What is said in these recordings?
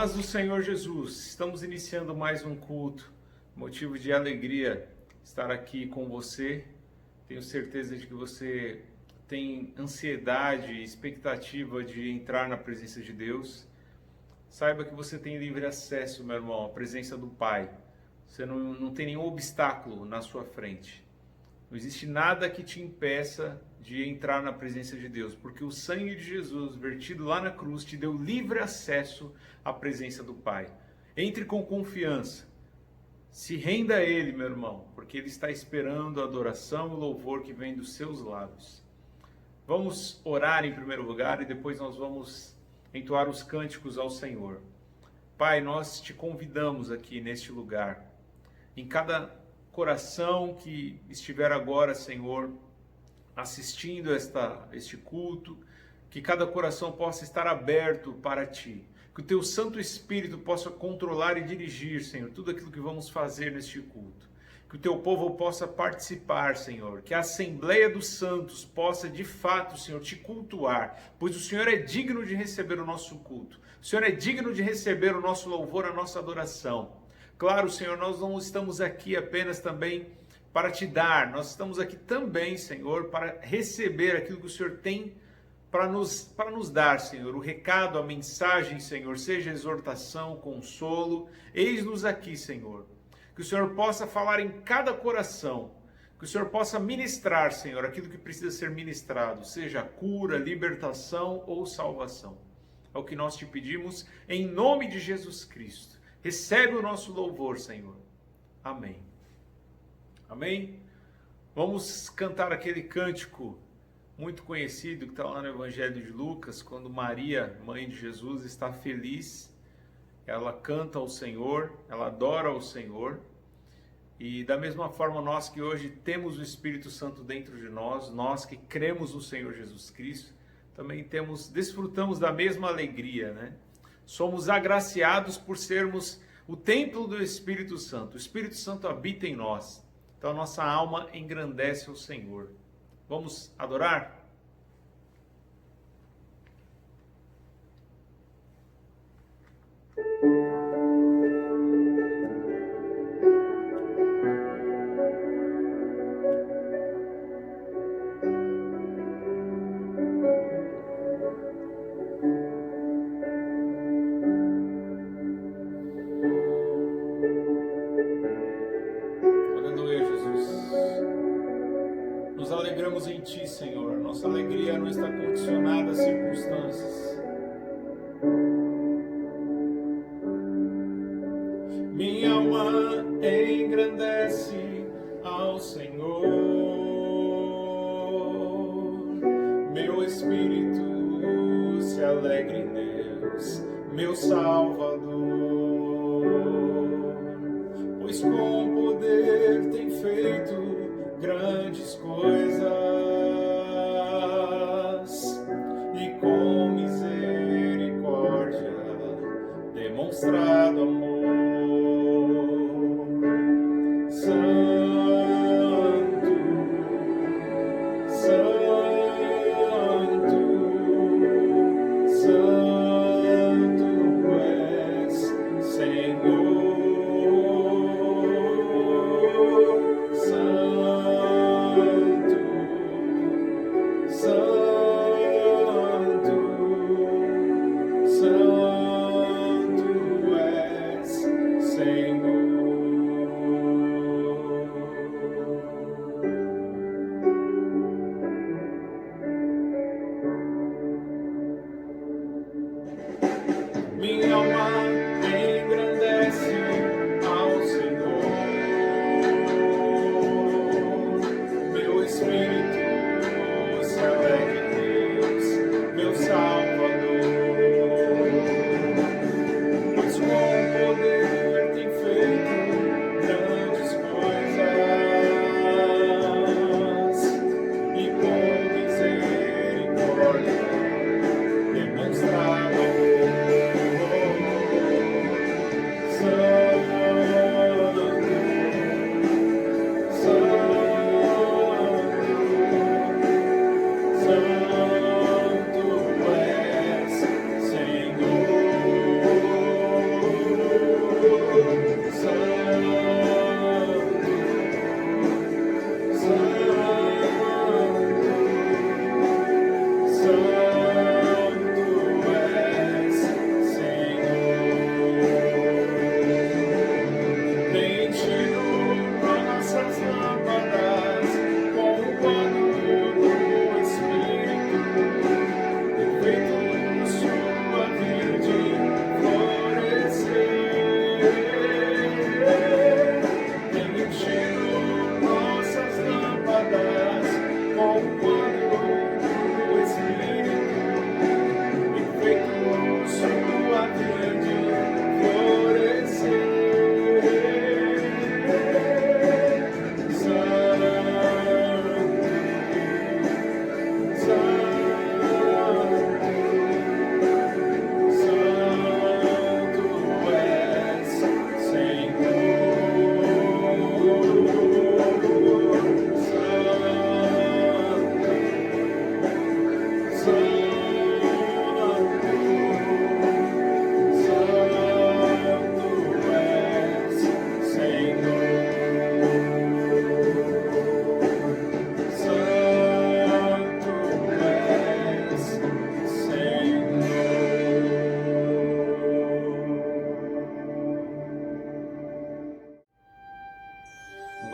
Paz do Senhor Jesus, estamos iniciando mais um culto, motivo de alegria estar aqui com você. Tenho certeza de que você tem ansiedade e expectativa de entrar na presença de Deus. Saiba que você tem livre acesso, meu irmão, à presença do Pai. Você não tem nenhum obstáculo na sua frente. Não existe nada que te impeça de entrar na presença de Deus, porque o sangue de Jesus, vertido lá na cruz, te deu livre acesso à presença do Pai. Entre com confiança. Se renda a Ele, meu irmão, porque Ele está esperando a adoração e o louvor que vem dos seus lábios. Vamos orar em primeiro lugar e depois nós vamos entoar os cânticos ao Senhor. Pai, nós te convidamos aqui neste lugar. Em cada coração que estiver agora, Senhor, assistindo este culto, que cada coração possa estar aberto para Ti, que o Teu Santo Espírito possa controlar e dirigir, Senhor, tudo aquilo que vamos fazer neste culto, que o Teu povo possa participar, Senhor, que a Assembleia dos Santos possa de fato, Senhor, Te cultuar, pois o Senhor é digno de receber o nosso culto, o Senhor é digno de receber o nosso louvor, a nossa adoração. Claro, Senhor, nós não estamos aqui apenas também para Te dar, nós estamos aqui também, Senhor, para receber aquilo que o Senhor tem para nos dar, Senhor. O recado, a mensagem, Senhor, seja exortação, consolo. Eis-nos aqui, Senhor. Que o Senhor possa falar em cada coração, que o Senhor possa ministrar, Senhor, aquilo que precisa ser ministrado, seja cura, libertação ou salvação. É o que nós Te pedimos, em nome de Jesus Cristo. Recebe o nosso louvor, Senhor. Amém. Amém? Vamos cantar aquele cântico muito conhecido que está lá no Evangelho de Lucas, quando Maria, mãe de Jesus, está feliz. Ela canta ao Senhor, ela adora ao Senhor. E da mesma forma, nós que hoje temos o Espírito Santo dentro de nós, nós que cremos no Senhor Jesus Cristo, também desfrutamos da mesma alegria, né? Somos agraciados por sermos o templo do Espírito Santo. O Espírito Santo habita em nós. Então a nossa alma engrandece o Senhor. Vamos adorar? Alegramos em Ti, Senhor. Nossa alegria não está condicionada às circunstâncias. Minha alma engrandece ao Senhor. Meu espírito se alegra em Deus, meu Salvador. Pois com poder tem feito grandes coisas e com misericórdia demonstrado amor. Santo, Santo, Santo és, Senhor. Minha alma engrandece ao Senhor, meu espírito se alegra em Deus, meu Salvador, pois com poder tem feito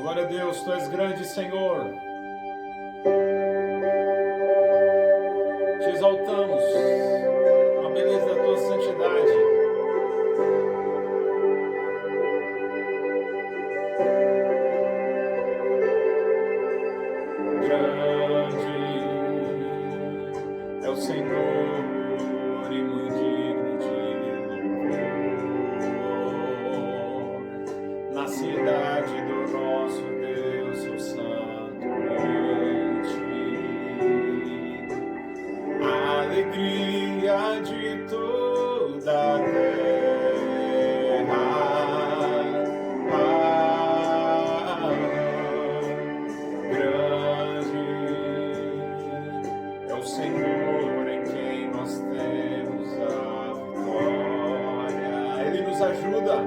Glória a Deus, Tu és grande, Senhor. Te exaltamos a beleza da Tua santidade. Grande é o Senhor e muito digno de louvor. Na cidade do nosso Deus, o Santo Monte, a alegria de toda a terra. Grande é o Senhor em quem nós temos a vitória. Ele nos ajuda,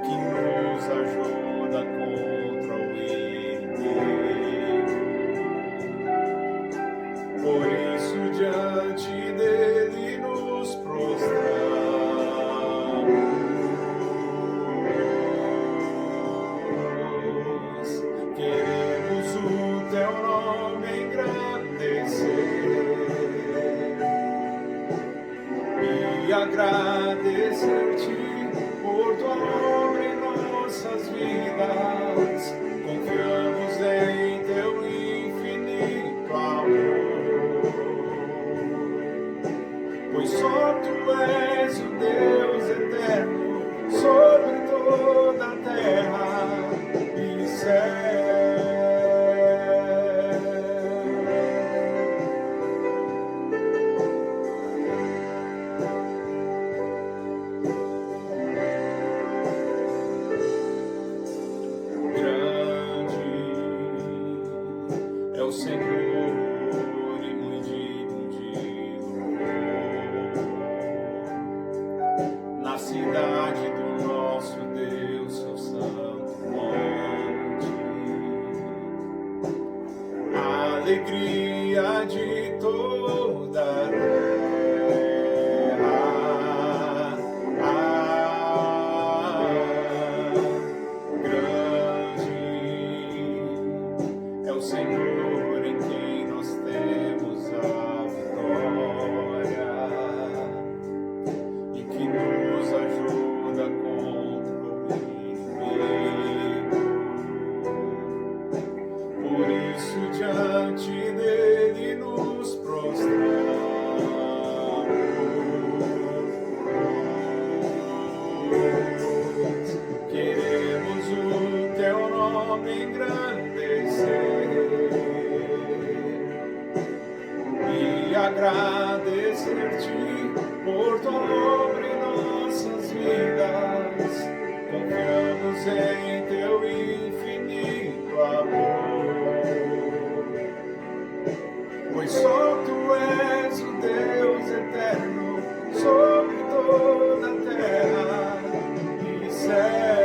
que nos ajuda contra o inimigo. Por isso diante dele nos prostramos. Queremos o teu nome engrandecer e agradecer-te por tua obra em nossas vidas. Confiamos em teu infinito amor, pois só tu és o Deus eterno sobre toda a terra e céu. É o Senhor e muito digno de louvor. Na cidade do nosso Deus, seu santo monte, a alegria de toda a terra. Grande é o Senhor em quem nós temos a vitória e que nos ajuda contra o inimigo. Por isso diante dele nos prostramos. Queremos o teu nome engrandecer e agradecer-te por tua obra em nossas vidas. Confiamos em teu infinito amor, pois só tu és o Deus eterno sobre toda a terra e céu.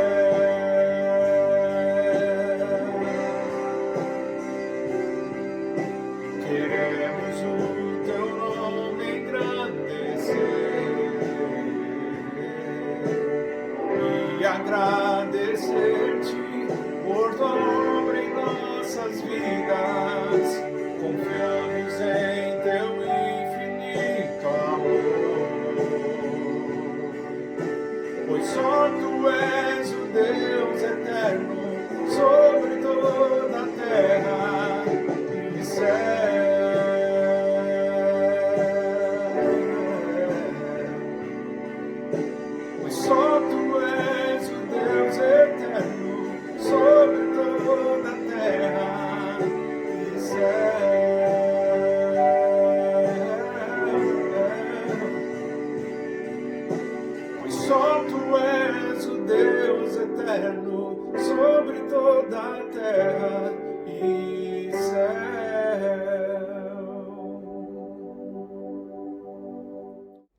Queremos o teu nome engrandecer e agradecer-te por tua obra em nossas vidas. Confiamos em teu infinito amor, pois só tu és o Deus eterno sobre toda a terra e céu. Pois só tu és o Deus eterno sobre toda a terra e céu. Pois só tu és o Deus eterno sobre toda a terra e céu.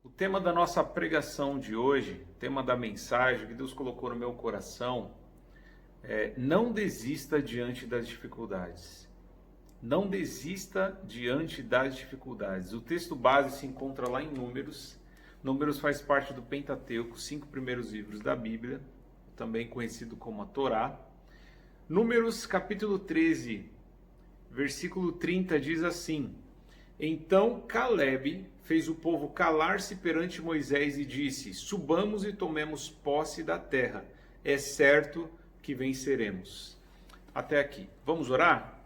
O tema da nossa pregação de hoje, o tema da mensagem que Deus colocou no meu coração é: não desista diante das dificuldades. Não desista diante das dificuldades. O texto base se encontra lá em Números. Números faz parte do Pentateuco, 5 primeiros livros da Bíblia, também conhecido como a Torá. Números capítulo 13, versículo 30 diz assim: Então Calebe fez o povo calar-se perante Moisés e disse: Subamos e tomemos posse da terra, é certo que venceremos. Até aqui. Vamos orar?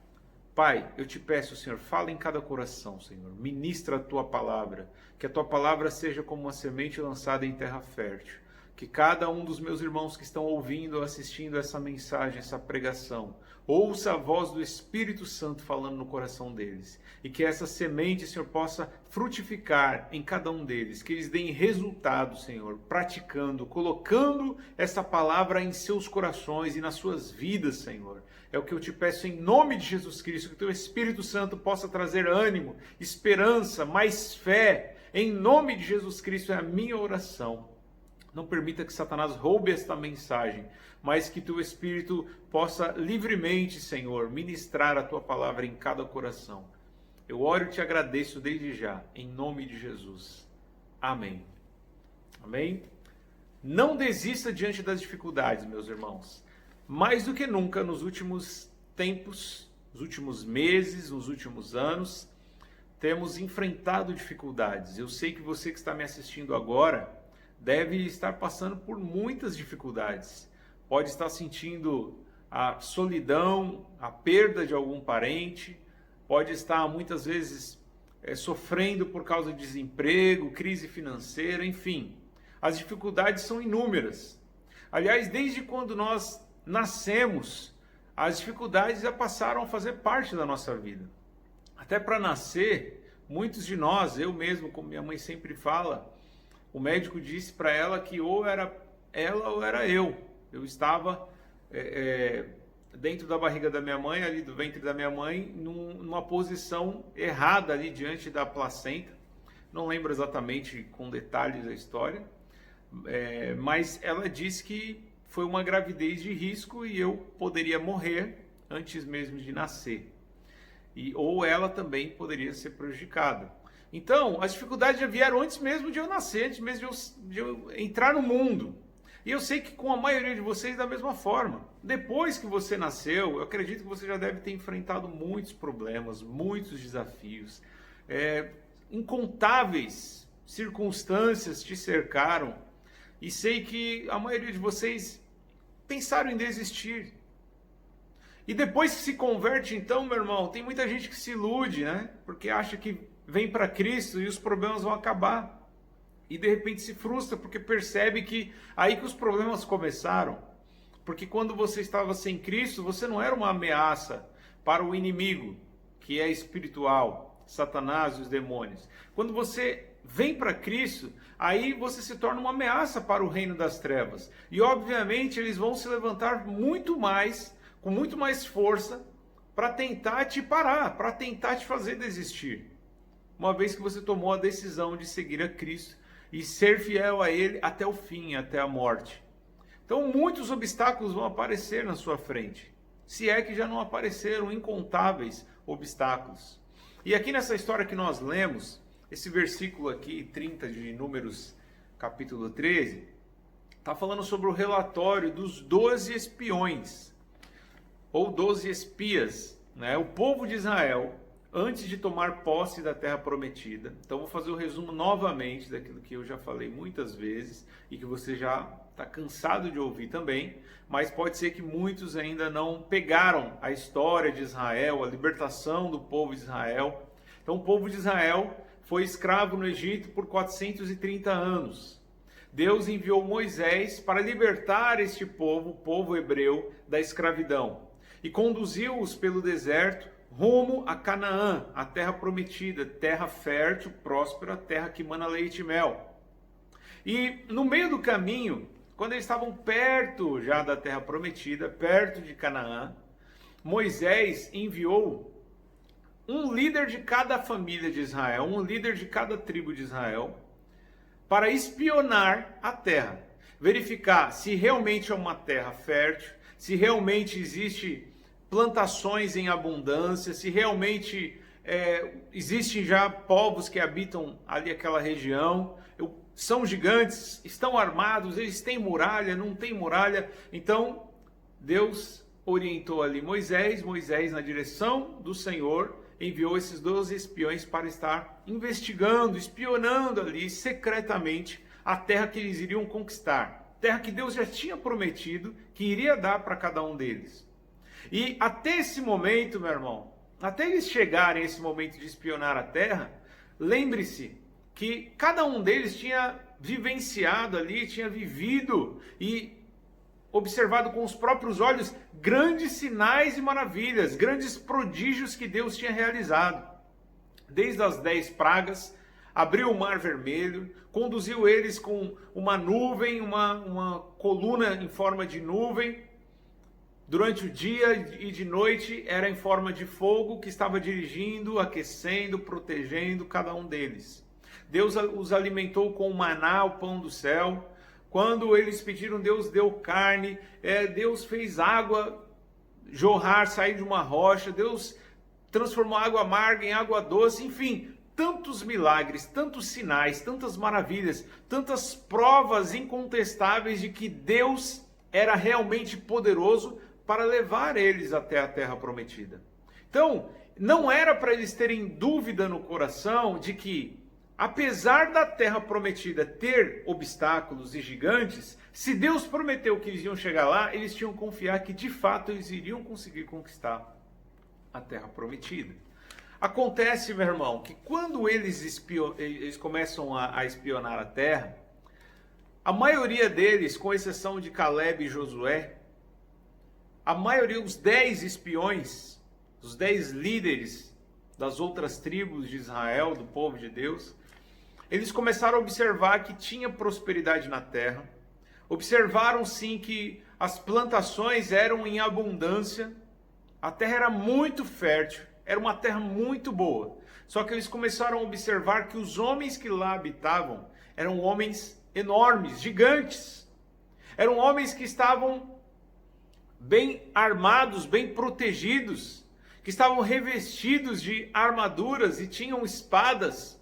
Pai, eu te peço, Senhor, fala em cada coração, Senhor. Ministra a tua palavra, que a tua palavra seja como uma semente lançada em terra fértil. Que cada um dos meus irmãos que estão ouvindo ou assistindo essa mensagem, essa pregação, ouça a voz do Espírito Santo falando no coração deles. E que essa semente, Senhor, possa frutificar em cada um deles. Que eles deem resultado, Senhor, praticando, colocando essa palavra em seus corações e nas suas vidas, Senhor. É o que eu te peço em nome de Jesus Cristo, que o teu Espírito Santo possa trazer ânimo, esperança, mais fé. Em nome de Jesus Cristo é a minha oração. Não permita que Satanás roube esta mensagem, mas que teu Espírito possa livremente, Senhor, ministrar a tua palavra em cada coração. Eu oro e te agradeço desde já, em nome de Jesus. Amém. Amém? Não desista diante das dificuldades, meus irmãos. Mais do que nunca, nos últimos tempos, nos últimos meses, nos últimos anos, temos enfrentado dificuldades. Eu sei que você que está me assistindo agora deve estar passando por muitas dificuldades. Pode estar sentindo a solidão, a perda de algum parente, pode estar muitas vezes sofrendo por causa de desemprego, crise financeira, enfim. As dificuldades são inúmeras. Aliás, desde quando nós nascemos, as dificuldades já passaram a fazer parte da nossa vida. Até para nascer, muitos de nós, eu mesmo, como minha mãe sempre fala, o médico disse para ela que ou era ela ou era eu. Eu estava dentro da barriga da minha mãe, ali do ventre da minha mãe, numa posição errada ali diante da placenta. Não lembro exatamente com detalhes da história, mas ela disse que foi uma gravidez de risco e eu poderia morrer antes mesmo de nascer. Ou ela também poderia ser prejudicada. Então, as dificuldades já vieram antes mesmo de eu nascer, antes mesmo de eu entrar no mundo. E eu sei que com a maioria de vocês da mesma forma. Depois que você nasceu, eu acredito que você já deve ter enfrentado muitos problemas, muitos desafios. Incontáveis circunstâncias te cercaram. E sei que a maioria de vocês pensaram em desistir. E depois que se converte, então, meu irmão, tem muita gente que se ilude, né? Porque acha que vem para Cristo e os problemas vão acabar. E de repente se frustra porque percebe que aí que os problemas começaram. Porque quando você estava sem Cristo, você não era uma ameaça para o inimigo, que é espiritual, Satanás e os demônios. Quando você vem para Cristo, aí você se torna uma ameaça para o reino das trevas. E obviamente eles vão se levantar muito mais, com muito mais força, para tentar te parar, para tentar te fazer desistir. Uma vez que você tomou a decisão de seguir a Cristo e ser fiel a Ele até o fim, até a morte. Então muitos obstáculos vão aparecer na sua frente, se é que já não apareceram incontáveis obstáculos. E aqui nessa história que nós lemos, esse versículo aqui, 30 de Números, capítulo 13, está falando sobre o relatório dos 12 espiões, ou 12 espias, né? O povo de Israel, antes de tomar posse da terra prometida. Então vou fazer o resumo novamente daquilo que eu já falei muitas vezes e que você já está cansado de ouvir também, mas pode ser que muitos ainda não pegaram a história de Israel, a libertação do povo de Israel. Então o povo de Israel foi escravo no Egito por 430 anos. Deus enviou Moisés para libertar este povo, o povo hebreu, da escravidão e conduziu-os pelo deserto rumo a Canaã, a terra prometida, terra fértil, próspera, terra que mana leite e mel. E no meio do caminho, quando eles estavam perto já da terra prometida, perto de Canaã, Moisés enviou um líder de cada família de Israel, um líder de cada tribo de Israel, para espionar a terra, verificar se realmente é uma terra fértil, se realmente existe plantações em abundância, se realmente existem já povos que habitam ali aquela região, são gigantes, estão armados, eles têm muralha, não têm muralha. Então Deus orientou ali Moisés, Moisés, na direção do Senhor, enviou esses 12 espiões para estar investigando, espionando ali secretamente a terra que eles iriam conquistar. Terra que Deus já tinha prometido que iria dar para cada um deles. E até esse momento, meu irmão, até eles chegarem a esse momento de espionar a terra, lembre-se que cada um deles tinha vivenciado ali, tinha vivido e observado com os próprios olhos grandes sinais e maravilhas, grandes prodígios que Deus tinha realizado. Desde as 10 pragas, abriu o mar vermelho, conduziu eles com uma nuvem, uma coluna em forma de nuvem. Durante o dia e de noite era em forma de fogo que estava dirigindo, aquecendo, protegendo cada um deles. Deus os alimentou com o maná, o pão do céu. Quando eles pediram, Deus deu carne, Deus fez água jorrar, sair de uma rocha, Deus transformou água amarga em água doce, enfim, tantos milagres, tantos sinais, tantas maravilhas, tantas provas incontestáveis de que Deus era realmente poderoso para levar eles até a terra prometida. Então, não era para eles terem dúvida no coração de que, apesar da terra prometida ter obstáculos e gigantes, se Deus prometeu que eles iam chegar lá, eles tinham que confiar que de fato eles iriam conseguir conquistar a terra prometida. Acontece, meu irmão, que quando eles começam a espionar a terra, a maioria deles, com exceção de Caleb e Josué, a maioria, os 10 espiões, os 10 líderes das outras tribos de Israel, do povo de Deus, eles começaram a observar que tinha prosperidade na terra, observaram sim que as plantações eram em abundância, a terra era muito fértil, era uma terra muito boa. Só que eles começaram a observar que os homens que lá habitavam eram homens enormes, gigantes. Eram homens que estavam bem armados, bem protegidos, que estavam revestidos de armaduras e tinham espadas.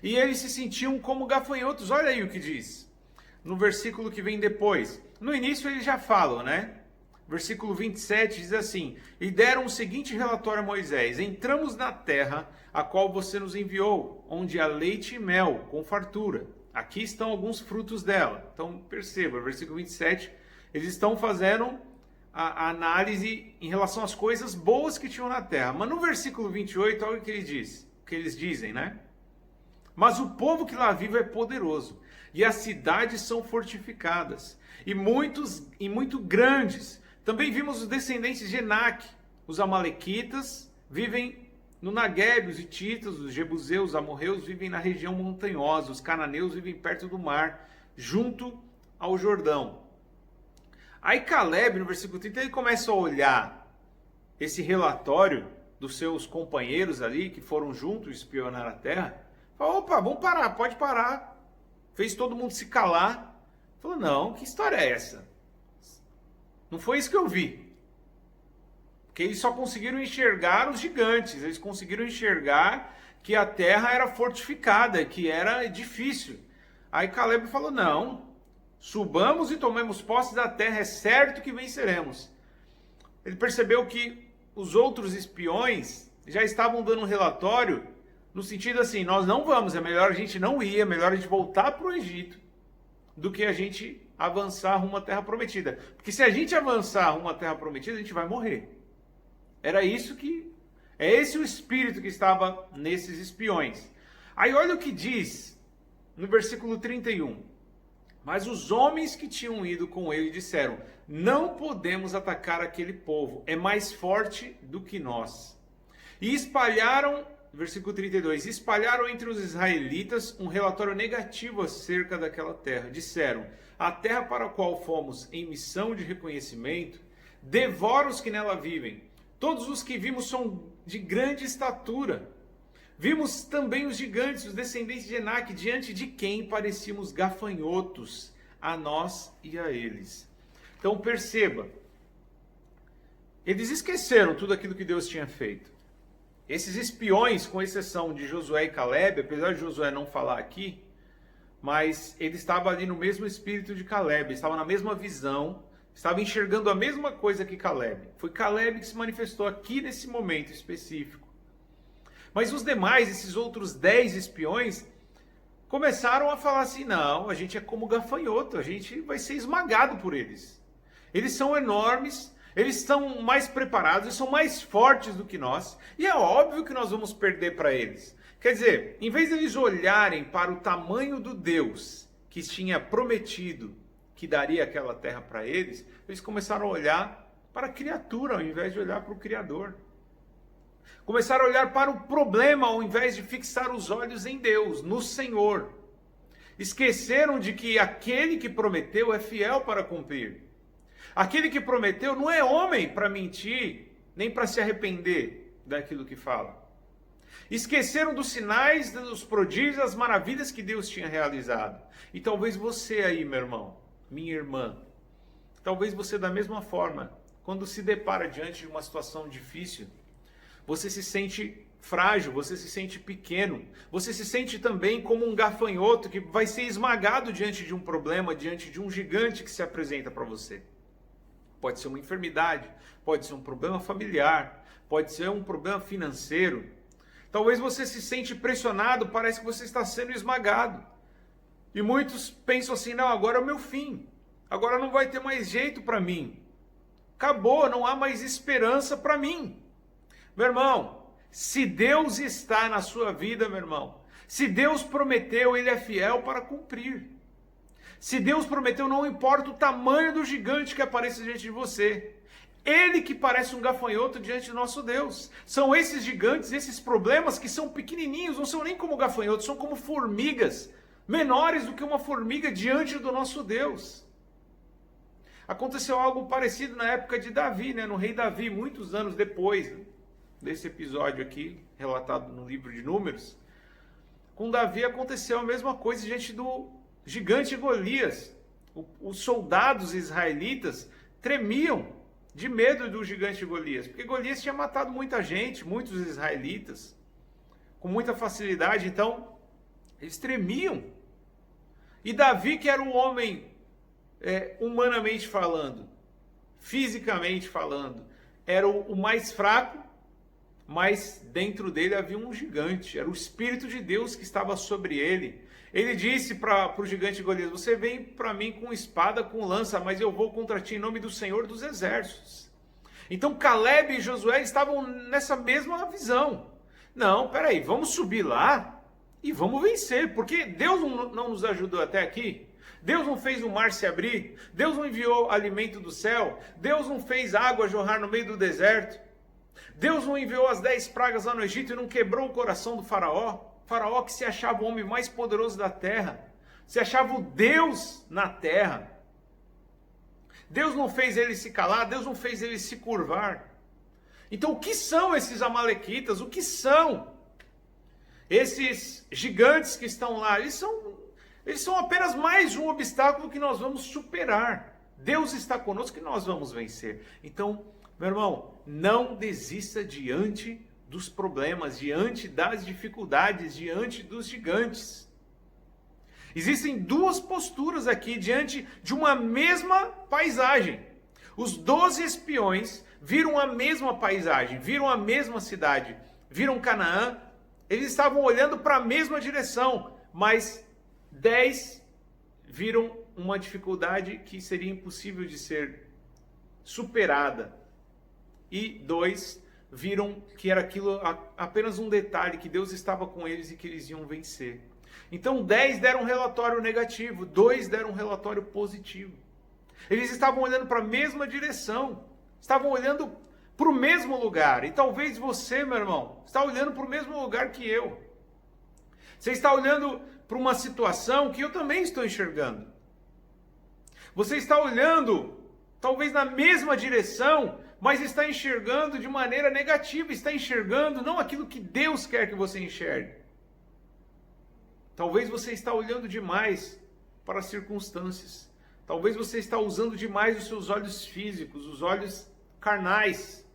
E eles se sentiam como gafanhotos. Olha aí o que diz no versículo que vem depois. No início eles já falam, né? Versículo 27 diz assim: e deram o seguinte relatório a Moisés: entramos na terra a qual você nos enviou, onde há leite e mel com fartura. Aqui estão alguns frutos dela. Então perceba, versículo 27, eles estão fazendo a análise em relação às coisas boas que tinham na terra. Mas no versículo 28, olha o que ele diz, o que eles dizem, né? Mas o povo que lá vive é poderoso, e as cidades são fortificadas, e muito grandes. Também vimos os descendentes de Enaque, os amalequitas, vivem no Neguebe, os hititas, os jebuseus, os amorreus vivem na região montanhosa, os cananeus vivem perto do mar, junto ao Jordão. Aí Caleb, no versículo 30, ele começa a olhar esse relatório dos seus companheiros ali, que foram juntos espionar a terra. Fala, opa, vamos parar, pode parar. Fez todo mundo se calar. Falou, não, que história é essa? Não foi isso que eu vi. Porque eles só conseguiram enxergar os gigantes, eles conseguiram enxergar que a terra era fortificada, que era difícil. Aí Caleb falou, não, subamos e tomemos posse da terra, é certo que venceremos. Ele percebeu que os outros espiões já estavam dando um relatório no sentido assim, nós não vamos, é melhor a gente não ir, é melhor a gente voltar para o Egito do que a gente avançar rumo à terra prometida. Porque se a gente avançar rumo à terra prometida, a gente vai morrer. É esse o espírito que estava nesses espiões. Aí olha o que diz no versículo 31. Mas os homens que tinham ido com ele disseram, não podemos atacar aquele povo, é mais forte do que nós. E espalharam, versículo 32, espalharam entre os israelitas um relatório negativo acerca daquela terra. Disseram, a terra para a qual fomos em missão de reconhecimento, devora os que nela vivem. Todos os que vimos são de grande estatura. Vimos também os gigantes, os descendentes de Enaque, diante de quem parecíamos gafanhotos, a nós e a eles. Então perceba, eles esqueceram tudo aquilo que Deus tinha feito. Esses espiões, com exceção de Josué e Caleb, apesar de Josué não falar aqui, mas ele estava ali no mesmo espírito de Caleb, estava na mesma visão, estava enxergando a mesma coisa que Caleb. Foi Caleb que se manifestou aqui nesse momento específico. Mas os demais, esses outros 10 espiões, começaram a falar assim, não, a gente é como gafanhoto, a gente vai ser esmagado por eles. Eles são enormes, eles estão mais preparados, eles são mais fortes do que nós, e é óbvio que nós vamos perder para eles. Quer dizer, em vez de eles olharem para o tamanho do Deus que tinha prometido que daria aquela terra para eles, eles começaram a olhar para a criatura ao invés de olhar para o Criador. Começaram a olhar para o problema ao invés de fixar os olhos em Deus, no Senhor. Esqueceram de que aquele que prometeu é fiel para cumprir. Aquele que prometeu não é homem para mentir, nem para se arrepender daquilo que fala. Esqueceram dos sinais, dos prodígios, das maravilhas que Deus tinha realizado. E talvez você aí, meu irmão, minha irmã, talvez você da mesma forma, quando se depara diante de uma situação difícil, você se sente frágil, você se sente pequeno, você se sente também como um gafanhoto que vai ser esmagado diante de um problema, diante de um gigante que se apresenta para você. Pode ser uma enfermidade, pode ser um problema familiar, pode ser um problema financeiro. Talvez você se sente pressionado, parece que você está sendo esmagado. E muitos pensam assim, não, agora é o meu fim, agora não vai ter mais jeito para mim. Acabou, não há mais esperança para mim. Meu irmão, se Deus está na sua vida, meu irmão, se Deus prometeu, Ele é fiel para cumprir. Se Deus prometeu, não importa o tamanho do gigante que apareça diante de você. Ele que parece um gafanhoto diante do nosso Deus. São esses gigantes, esses problemas que são pequenininhos, não são nem como gafanhotos, são como formigas, menores do que uma formiga diante do nosso Deus. Aconteceu algo parecido na época de Davi, no rei Davi, muitos anos depois desse episódio aqui, relatado no livro de Números. Com Davi aconteceu a mesma coisa diante do gigante Golias. Os soldados israelitas tremiam de medo do gigante Golias, porque Golias tinha matado muita gente, muitos israelitas, com muita facilidade, então eles tremiam. E Davi, que era um homem, humanamente falando, fisicamente falando, era o mais fraco, mas dentro dele havia um gigante, era o Espírito de Deus que estava sobre ele. Ele disse para o gigante Golias, você vem para mim com espada, com lança, mas eu vou contra ti em nome do Senhor dos Exércitos. Então Caleb e Josué estavam nessa mesma visão. Não, peraí, vamos subir lá e vamos vencer, porque Deus não nos ajudou até aqui. Deus não fez o mar se abrir, Deus não enviou alimento do céu, Deus não fez água jorrar no meio do deserto. Deus não enviou as 10 pragas lá no Egito e não quebrou o coração do faraó. Faraó que se achava o homem mais poderoso da terra, se achava o Deus na terra. Deus não fez ele se calar, Deus não fez ele se curvar. Então o que são esses amalequitas? O que são esses gigantes que estão lá? Eles são apenas mais um obstáculo que nós vamos superar. Deus está conosco e nós vamos vencer. Então, meu irmão, não desista diante dos problemas, diante das dificuldades, diante dos gigantes. Existem duas posturas aqui diante de uma mesma paisagem. Os 12 espiões viram a mesma paisagem, viram a mesma cidade, viram Canaã. Eles estavam olhando para a mesma direção, mas 10 viram uma dificuldade que seria impossível de ser superada. E 2 viram que era aquilo apenas um detalhe, que Deus estava com eles e que eles iam vencer. Então 10 deram um relatório negativo, 2 deram um relatório positivo. Eles estavam olhando para a mesma direção, estavam olhando para o mesmo lugar. E talvez você, meu irmão, está olhando para o mesmo lugar que eu. Você está olhando para uma situação que eu também estou enxergando. Você está olhando, talvez na mesma direção, mas está enxergando de maneira negativa, está enxergando não aquilo que Deus quer que você enxergue. Talvez você está olhando demais para as circunstâncias. Talvez você está usando demais os seus olhos físicos, os olhos carnais.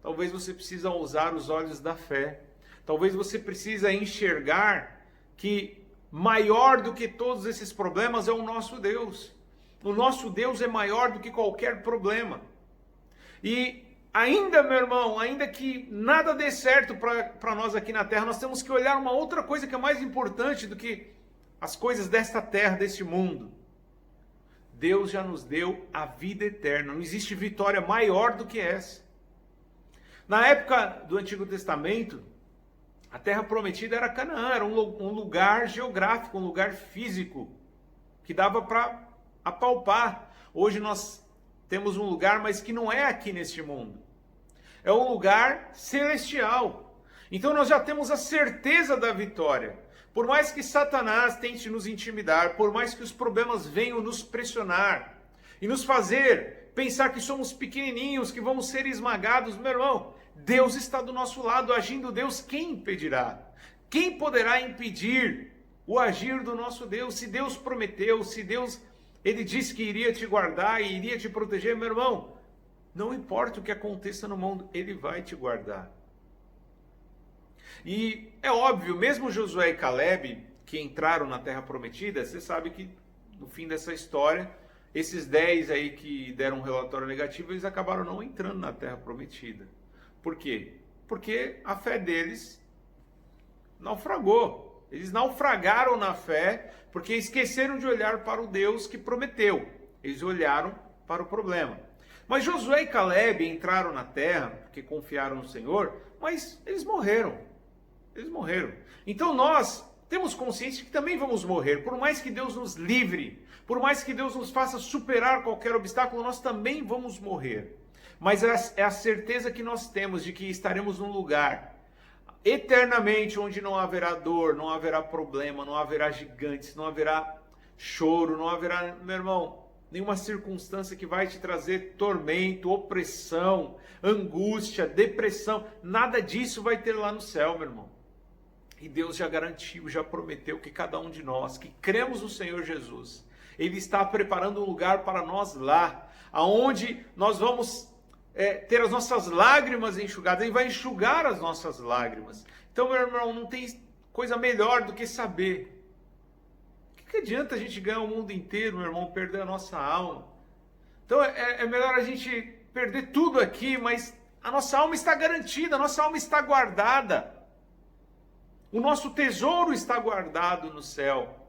Talvez você precisa usar os olhos da fé. Talvez você precisa enxergar que maior do que todos esses problemas é o nosso Deus. O nosso Deus é maior do que qualquer problema. E ainda, meu irmão, ainda que nada dê certo para nós aqui na terra, nós temos que olhar uma outra coisa que é mais importante do que as coisas desta terra, deste mundo. Deus já nos deu a vida eterna. Não existe vitória maior do que essa. Na época do Antigo Testamento, a terra prometida era Canaã, era um lugar geográfico, um lugar físico, que dava para apalpar. Hoje nós temos um lugar, mas que não é aqui neste mundo. É um lugar celestial. Então nós já temos a certeza da vitória. Por mais que Satanás tente nos intimidar, por mais que os problemas venham nos pressionar e nos fazer pensar que somos pequenininhos, que vamos ser esmagados, meu irmão, Deus está do nosso lado, agindo Deus, quem impedirá? Quem poderá impedir o agir do nosso Deus? Se Deus prometeu, se Deus, Ele disse que iria te guardar e iria te proteger, meu irmão, não importa o que aconteça no mundo, Ele vai te guardar. E é óbvio, mesmo Josué e Caleb, que entraram na Terra Prometida, você sabe que no fim dessa história, esses 10 aí que deram um relatório negativo, eles acabaram não entrando na Terra Prometida. Por quê? Porque a fé deles naufragou. Eles naufragaram na fé porque esqueceram de olhar para o Deus que prometeu. Eles olharam para o problema. Mas Josué e Caleb entraram na terra porque confiaram no Senhor, mas eles morreram. Eles morreram. Então nós temos consciência que também vamos morrer. Por mais que Deus nos livre, por mais que Deus nos faça superar qualquer obstáculo, nós também vamos morrer. Mas é a certeza que nós temos de que estaremos num lugar eternamente onde não haverá dor, não haverá problema, não haverá gigantes, não haverá choro, não haverá, meu irmão, nenhuma circunstância que vai te trazer tormento, opressão, angústia, depressão. Nada disso vai ter lá no céu, meu irmão. E Deus já garantiu, já prometeu que cada um de nós que cremos no Senhor Jesus, Ele está preparando um lugar para nós lá, aonde nós vamos ter as nossas lágrimas enxugadas. Ele vai enxugar as nossas lágrimas. Então, meu irmão, não tem coisa melhor do que saber. O que adianta a gente ganhar o mundo inteiro, meu irmão, perder a nossa alma? Então, é melhor a gente perder tudo aqui, mas a nossa alma está garantida, a nossa alma está guardada. O nosso tesouro está guardado no céu,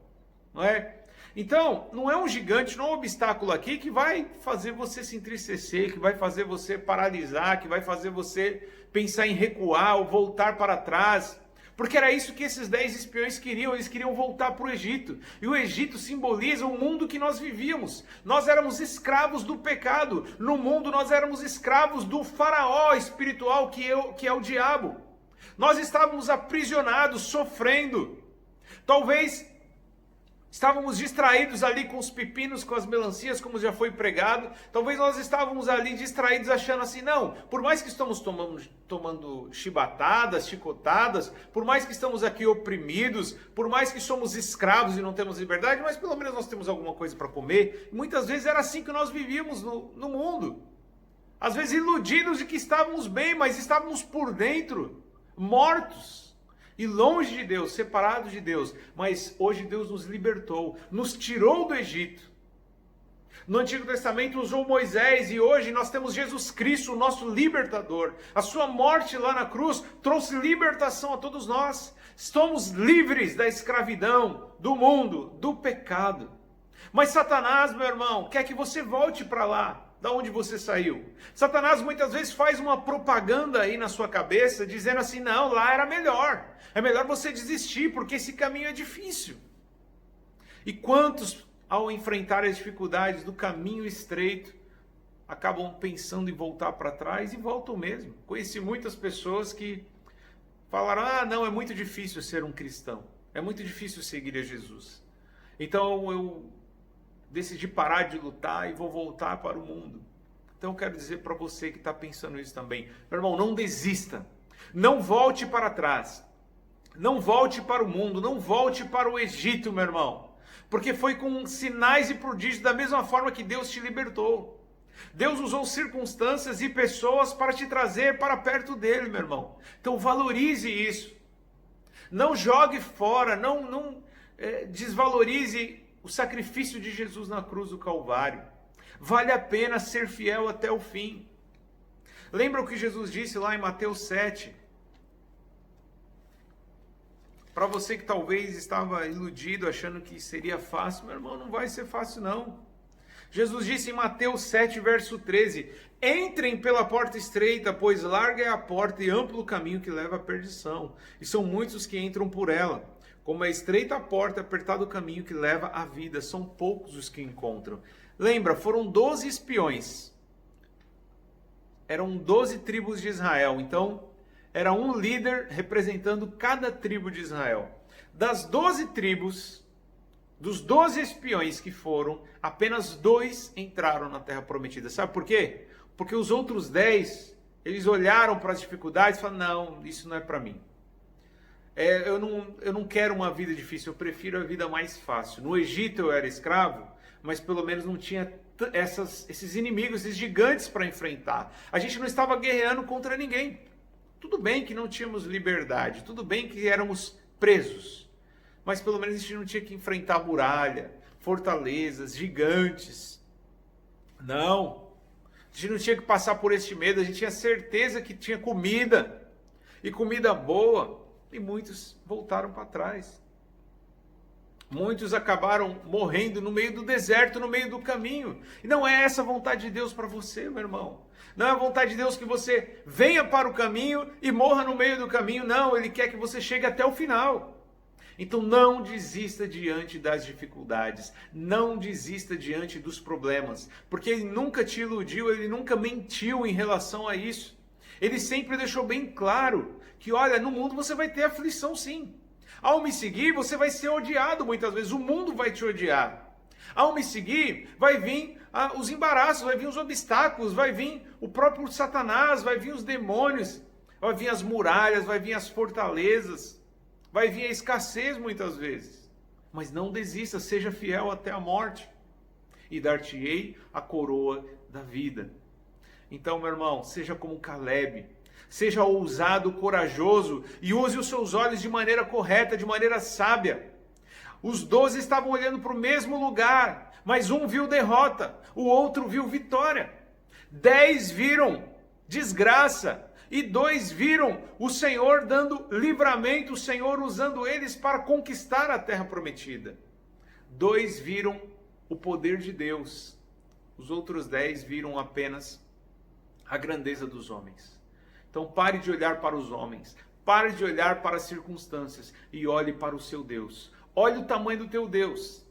não é? Então, não é um gigante, não é um obstáculo aqui que vai fazer você se entristecer, que vai fazer você paralisar, que vai fazer você pensar em recuar ou voltar para trás. Porque era isso que esses 10 espiões queriam, eles queriam voltar para o Egito. E o Egito simboliza o mundo que nós vivíamos. Nós éramos escravos do pecado. No mundo nós éramos escravos do faraó espiritual, que é o diabo. Nós estávamos aprisionados, sofrendo. Talvez estávamos distraídos ali com os pepinos, com as melancias, como já foi pregado. Talvez nós estávamos ali distraídos achando assim, não, por mais que estamos tomando chibatadas, chicotadas, por mais que estamos aqui oprimidos, por mais que somos escravos e não temos liberdade, mas pelo menos nós temos alguma coisa para comer. E muitas vezes era assim que nós vivíamos no mundo. Às vezes iludidos de que estávamos bem, mas estávamos por dentro, mortos. E longe de Deus, separados de Deus. Mas hoje Deus nos libertou, nos tirou do Egito. No Antigo Testamento usou Moisés e hoje nós temos Jesus Cristo, o nosso libertador. A sua morte lá na cruz trouxe libertação a todos nós. Estamos livres da escravidão, do mundo, do pecado. Mas Satanás, meu irmão, quer que você volte para lá. Da onde você saiu? Satanás muitas vezes faz uma propaganda aí na sua cabeça, dizendo assim, não, lá era melhor. É melhor você desistir, porque esse caminho é difícil. E quantos, ao enfrentar as dificuldades do caminho estreito, acabam pensando em voltar para trás e voltam mesmo. Conheci muitas pessoas que falaram, não, é muito difícil ser um cristão. É muito difícil seguir a Jesus. Então eu decidi parar de lutar e vou voltar para o mundo. Então eu quero dizer para você que está pensando isso também, meu irmão, não desista, não volte para trás, não volte para o mundo, não volte para o Egito, meu irmão, porque foi com sinais e prodígios da mesma forma que Deus te libertou. Deus usou circunstâncias e pessoas para te trazer para perto dele, meu irmão. Então valorize isso, não jogue fora, não desvalorize o sacrifício de Jesus na cruz do Calvário. Vale a pena ser fiel até o fim. Lembra o que Jesus disse lá em Mateus 7? Para você que talvez estava iludido, achando que seria fácil, meu irmão, não vai ser fácil não. Jesus disse em Mateus 7, verso 13, entrem pela porta estreita, pois larga é a porta e amplo o caminho que leva à perdição, e são muitos que entram por ela. Como é estreita a porta, apertado o caminho que leva à vida, são poucos os que encontram. Lembra, foram 12 espiões. Eram 12 tribos de Israel, então era um líder representando cada tribo de Israel. Das 12 tribos, dos 12 espiões que foram, apenas 2 entraram na Terra Prometida. Sabe por quê? Porque os outros 10, eles olharam para as dificuldades e falaram, não, isso não é para mim. Eu não quero uma vida difícil, eu prefiro a vida mais fácil. No Egito eu era escravo, mas pelo menos não tinha esses inimigos, esses gigantes para enfrentar. A gente não estava guerreando contra ninguém. Tudo bem que não tínhamos liberdade, tudo bem que éramos presos, mas pelo menos a gente não tinha que enfrentar muralha, fortalezas, gigantes. Não, a gente não tinha que passar por este medo, a gente tinha certeza que tinha comida, e comida boa, e muitos voltaram para trás. Muitos acabaram morrendo no meio do deserto, no meio do caminho. E não é essa a vontade de Deus para você, meu irmão. Não é a vontade de Deus que você venha para o caminho e morra no meio do caminho. Não, Ele quer que você chegue até o final. Então não desista diante das dificuldades. Não desista diante dos problemas. Porque Ele nunca te iludiu, Ele nunca mentiu em relação a isso. Ele sempre deixou bem claro que, olha, no mundo você vai ter aflição sim. Ao me seguir, você vai ser odiado muitas vezes. O mundo vai te odiar. Ao me seguir, vai vir os embaraços, vai vir os obstáculos, vai vir o próprio Satanás, vai vir os demônios, vai vir as muralhas, vai vir as fortalezas, vai vir a escassez muitas vezes. Mas não desista, seja fiel até a morte. E dar-te-ei a coroa da vida. Então, meu irmão, seja como Caleb. Seja ousado, corajoso e use os seus olhos de maneira correta, de maneira sábia. Os 12 estavam olhando para o mesmo lugar, mas um viu derrota, o outro viu vitória. 10 viram desgraça e 2 viram o Senhor dando livramento, o Senhor usando eles para conquistar a terra prometida. 2 viram o poder de Deus, os outros 10 viram apenas a grandeza dos homens. Então pare de olhar para os homens, pare de olhar para as circunstâncias e olhe para o seu Deus. Olhe o tamanho do teu Deus.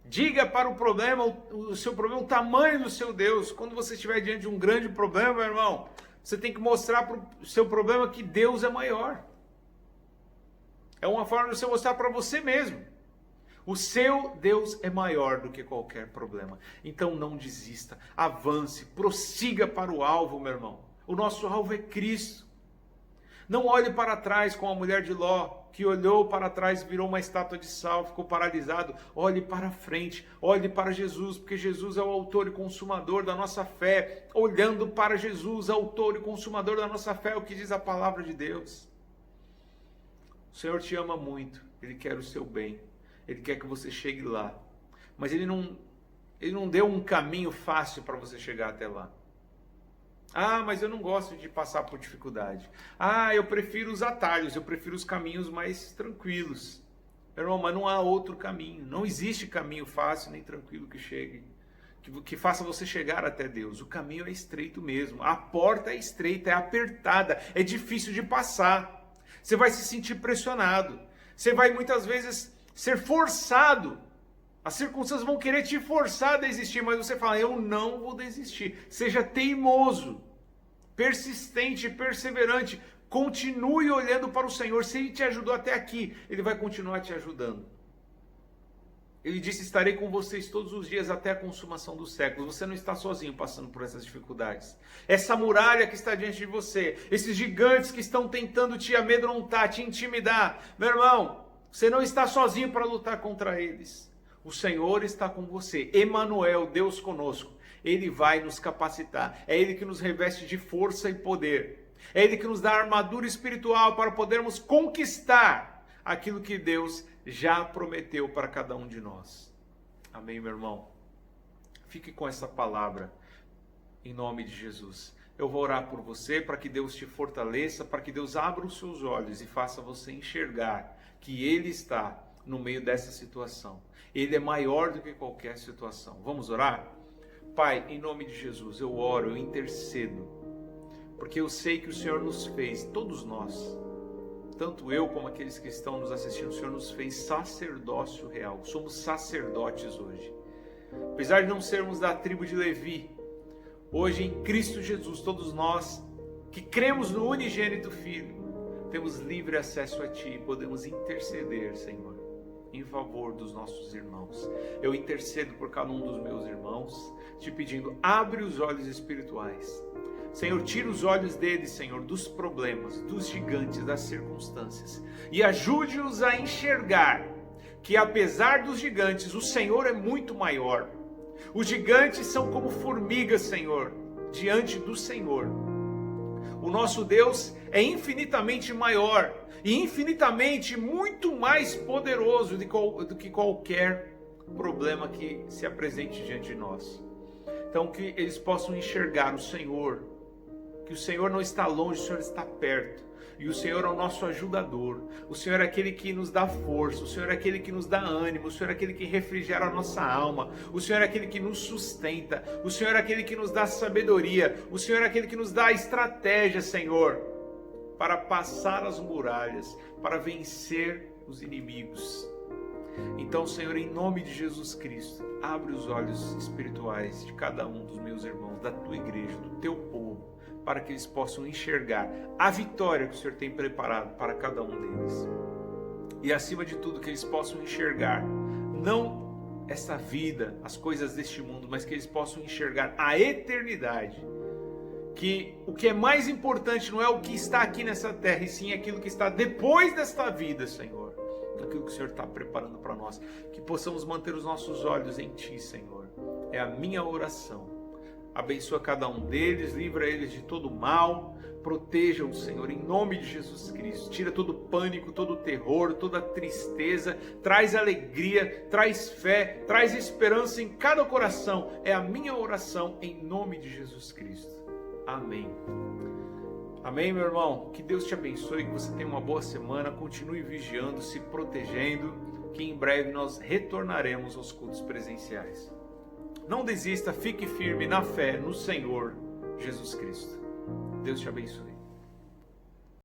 Diga para o seu problema, o tamanho do seu Deus. Quando você estiver diante de um grande problema, meu irmão, você tem que mostrar para o seu problema que Deus é maior. É uma forma de você mostrar para você mesmo. O seu Deus é maior do que qualquer problema. Então não desista, avance, prossiga para o alvo, meu irmão. O nosso alvo é Cristo. Não olhe para trás como a mulher de Ló, que olhou para trás, virou uma estátua de sal, ficou paralisado. Olhe para frente, olhe para Jesus, porque Jesus é o autor e consumador da nossa fé. Olhando para Jesus, autor e consumador da nossa fé, é o que diz a palavra de Deus. O Senhor te ama muito, Ele quer o seu bem, Ele quer que você chegue lá. Mas Ele não deu um caminho fácil para você chegar até lá. Ah, mas eu não gosto de passar por dificuldade. Ah, eu prefiro os atalhos, eu prefiro os caminhos mais tranquilos. Meu irmão, mas não há outro caminho. Não existe caminho fácil nem tranquilo que chegue, que faça você chegar até Deus. O caminho é estreito mesmo. A porta é estreita, é apertada, é difícil de passar. Você vai se sentir pressionado. Você vai muitas vezes ser forçado. As circunstâncias vão querer te forçar a desistir, mas você fala, eu não vou desistir. Seja teimoso, persistente, perseverante. Continue olhando para o Senhor. Se Ele te ajudou até aqui, Ele vai continuar te ajudando. Ele disse, estarei com vocês todos os dias até a consumação dos séculos. Você não está sozinho passando por essas dificuldades. Essa muralha que está diante de você, esses gigantes que estão tentando te amedrontar, te intimidar. Meu irmão, você não está sozinho para lutar contra eles. O Senhor está com você. Emanuel, Deus conosco. Ele vai nos capacitar. É Ele que nos reveste de força e poder. É Ele que nos dá armadura espiritual para podermos conquistar aquilo que Deus já prometeu para cada um de nós. Amém, meu irmão? Fique com essa palavra, em nome de Jesus. Eu vou orar por você, para que Deus te fortaleça, para que Deus abra os seus olhos e faça você enxergar que Ele está no meio dessa situação. Ele é maior do que qualquer situação. Vamos orar? Pai, em nome de Jesus, eu oro, eu intercedo, porque eu sei que o Senhor nos fez, todos nós, tanto eu como aqueles que estão nos assistindo, o Senhor nos fez sacerdócio real. Somos sacerdotes hoje. Apesar de não sermos da tribo de Levi, hoje em Cristo Jesus, todos nós que cremos no unigênito Filho, temos livre acesso a Ti e podemos interceder, Senhor, em favor dos nossos irmãos. Eu intercedo por cada um dos meus irmãos, te pedindo, abre os olhos espirituais. Senhor, tira os olhos deles, Senhor, dos problemas, dos gigantes, das circunstâncias, e ajude-os a enxergar que apesar dos gigantes, o Senhor é muito maior. Os gigantes são como formigas, Senhor, diante do Senhor. O nosso Deus é infinitamente maior e infinitamente muito mais poderoso do que qualquer problema que se apresente diante de nós. Então, que eles possam enxergar o Senhor, que o Senhor não está longe, o Senhor está perto. E o Senhor é o nosso ajudador. O Senhor é aquele que nos dá força. O Senhor é aquele que nos dá ânimo. O Senhor é aquele que refrigera a nossa alma. O Senhor é aquele que nos sustenta. O Senhor é aquele que nos dá sabedoria. O Senhor é aquele que nos dá estratégia, Senhor, para passar as muralhas, para vencer os inimigos. Então, Senhor, em nome de Jesus Cristo, abre os olhos espirituais de cada um dos meus irmãos, da tua igreja, do teu povo, para que eles possam enxergar a vitória que o Senhor tem preparado para cada um deles. E acima de tudo, que eles possam enxergar, não essa vida, as coisas deste mundo, mas que eles possam enxergar a eternidade. Que o que é mais importante não é o que está aqui nessa terra, e sim aquilo que está depois desta vida, Senhor. Aquilo que o Senhor está preparando para nós. Que possamos manter os nossos olhos em Ti, Senhor. É a minha oração. Abençoa cada um deles, livra eles de todo mal, proteja-os, Senhor, em nome de Jesus Cristo. Tira todo pânico, todo terror, toda tristeza, traz alegria, traz fé, traz esperança em cada coração. É a minha oração em nome de Jesus Cristo. Amém. Amém, meu irmão? Que Deus te abençoe, que você tenha uma boa semana, continue vigiando, se protegendo, que em breve nós retornaremos aos cultos presenciais. Não desista, fique firme na fé no Senhor Jesus Cristo. Deus te abençoe.